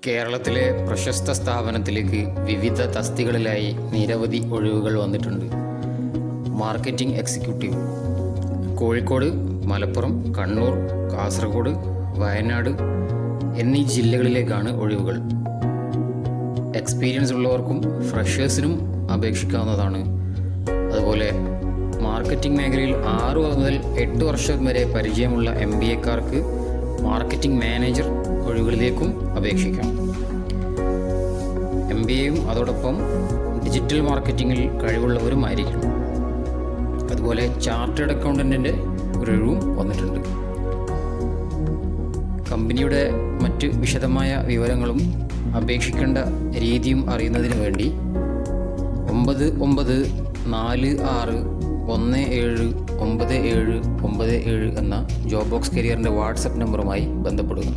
കേരളത്തിലെ പ്രശസ്ത സ്ഥാപനത്തിലേക്ക് വിവിധ തസ്തികളിലായി നിരവധി ഒഴിവുകൾ വന്നിട്ടുണ്ട്. മാർക്കറ്റിംഗ് എക്സിക്യൂട്ടീവ് കോഴിക്കോട്, മലപ്പുറം, കണ്ണൂർ, കാസർഗോഡ്, വയനാട് എന്നീ ജില്ലകളിലേക്കാണ് ഒഴിവുകൾ. എക്സ്പീരിയൻസ് ഉള്ളവർക്കും ഫ്രഷേഴ്സിനും അപേക്ഷിക്കാവുന്നതാണ്. അതുപോലെ മാർക്കറ്റിംഗ് മേഖലയിൽ 6 മുതൽ 8 വർഷം വരെ പരിചയമുള്ള MBAക്കാർക്ക് മാർക്കറ്റിംഗ് മാനേജർ ഒഴിവുകളിലേക്കും അപേക്ഷിക്കാം. MBAയും അതോടൊപ്പം ഡിജിറ്റൽ മാർക്കറ്റിങ്ങിൽ കഴിവുള്ളവരുമായിരിക്കണം. അതുപോലെ ചാർട്ടേഡ് അക്കൗണ്ടൻറ്റിൻ്റെ ഒഴിവും വന്നിട്ടുണ്ട്. കമ്പനിയുടെ മറ്റ് വിശദമായ വിവരങ്ങളും അപേക്ഷിക്കേണ്ട രീതിയും അറിയുന്നതിന് വേണ്ടി 9946179797 എന്ന ജോബ് ബോക്സ് കരിയറിൻ്റെ വാട്സപ്പ് നമ്പറുമായി ബന്ധപ്പെടുക.